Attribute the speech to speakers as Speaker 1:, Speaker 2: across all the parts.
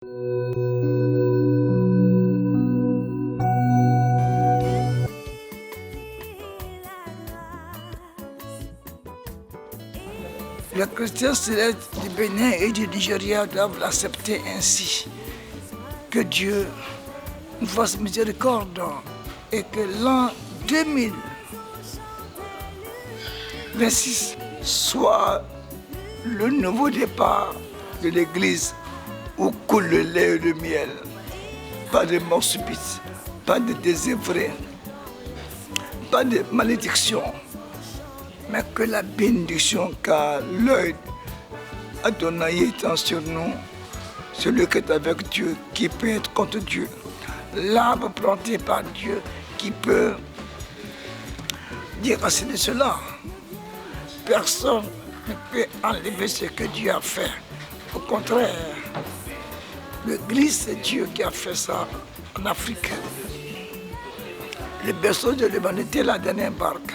Speaker 1: Les chrétiens célestes du Bénin et du Nigeria doivent l'accepter ainsi. Que Dieu nous fasse miséricorde et que l'an 2026 soit le nouveau départ de l'Église où coule le lait et le miel. Pas de mort subite, pas de désœuvrés, pas de malédiction, mais que la bénédiction, car l'œil Adonai étant sur nous, celui qui est avec Dieu, qui peut être contre Dieu, l'arbre planté par Dieu, qui peut dire assez de cela. Personne ne peut enlever ce que Dieu a fait. Au contraire, l'Église, c'est Dieu qui a fait ça en Afrique. Le berceau de l'humanité, la dernière barque.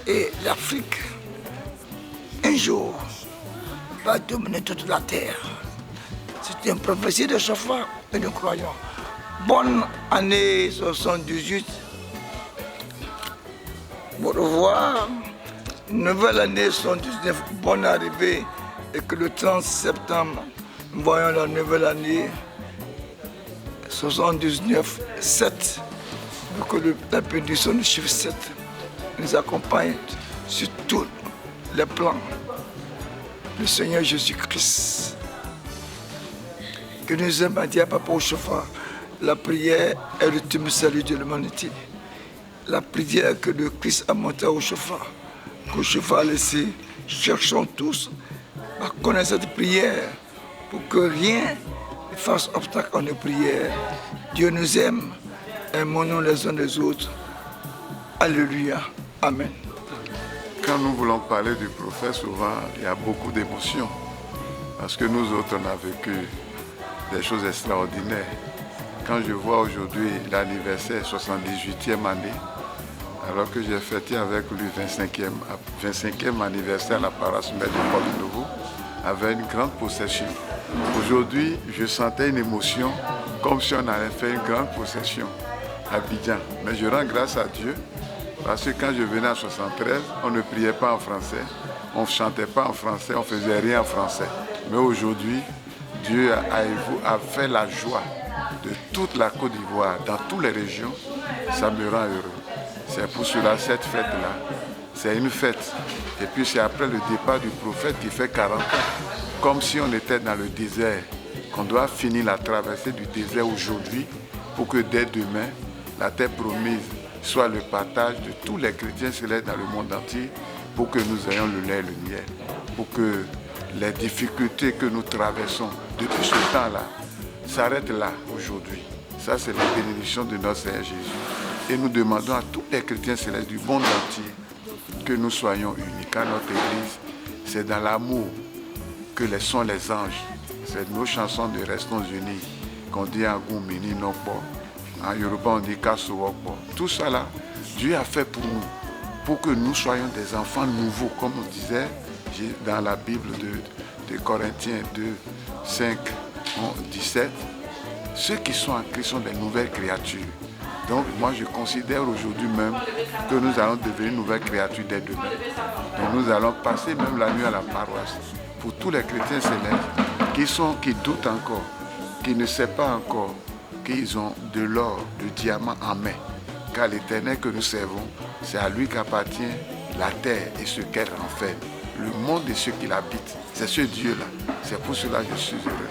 Speaker 1: Et l'Afrique, un jour, va dominer toute la terre. C'est une prophétie de Shofar et nous croyons. Bonne année 78. Au revoir. Nouvelle année 79. Bonne arrivée. Et que le 30 septembre, nous voyons la nouvelle année 79, 7. Que la bénédiction du chiffre 7 nous accompagne sur tous les plans. Le Seigneur Jésus-Christ, que nous aime à dire Papa au Shofar, la prière est l'ultime salut de l'humanité. La prière que le Christ a montée au Shofar, qu'au Shofar a laissé, cherchons tous à connaître cette prière pour que rien ne fasse obstacle à nos prières. Dieu nous aime, aimons-nous les uns les autres. Alléluia. Amen.
Speaker 2: Quand nous voulons parler du prophète, souvent il y a beaucoup d'émotions. Parce que nous autres, on a vécu des choses extraordinaires. Quand je vois aujourd'hui l'anniversaire 78e année, alors que j'ai fêté avec lui 25e anniversaire à la paroisse mère de Porte-Nouveau, avec une grande procession. Aujourd'hui, je sentais une émotion comme si on avait fait une grande procession à Abidjan. Mais je rends grâce à Dieu. Parce que quand je venais en 73, on ne priait pas en français, on ne chantait pas en français, on ne faisait rien en français. Mais aujourd'hui, Dieu a fait la joie de toute la Côte d'Ivoire, dans toutes les régions. Ça me rend heureux. C'est pour cela, cette fête-là, c'est une fête. Et puis c'est après le départ du prophète qui fait 40 ans. Comme si on était dans le désert, qu'on doit finir la traversée du désert aujourd'hui pour que dès demain, la terre promise soit le partage de tous les chrétiens célestes dans le monde entier pour que nous ayons le lait et le miel, pour que les difficultés que nous traversons depuis ce temps-là s'arrêtent là aujourd'hui. Ça, c'est la bénédiction de notre Seigneur Jésus. Et nous demandons à tous les chrétiens célestes du monde entier que nous soyons unis. Car notre Église, c'est dans l'amour que sont les anges. C'est nos chansons de Restons unis qu'on dit en Goumini Nokpo. En Yoruba, on dit Kasuokpo. Tout ça là, Dieu a fait pour nous, pour que nous soyons des enfants nouveaux, comme on disait dans la Bible de Corinthiens 2, 5, 17. Ceux qui sont en Christ sont des nouvelles créatures. Donc moi je considère aujourd'hui même que nous allons devenir une nouvelle créature dès demain. Donc nous allons passer même la nuit à la paroisse. Pour tous les chrétiens célestes qui doutent encore, qui ne savent pas encore qu'ils ont de l'or, du diamant en main. Car l'Éternel que nous servons, c'est à lui qu'appartient la terre et ce qu'elle renferme. Le monde et ce qu'il habite, c'est ce Dieu-là. C'est pour cela que je suis heureux.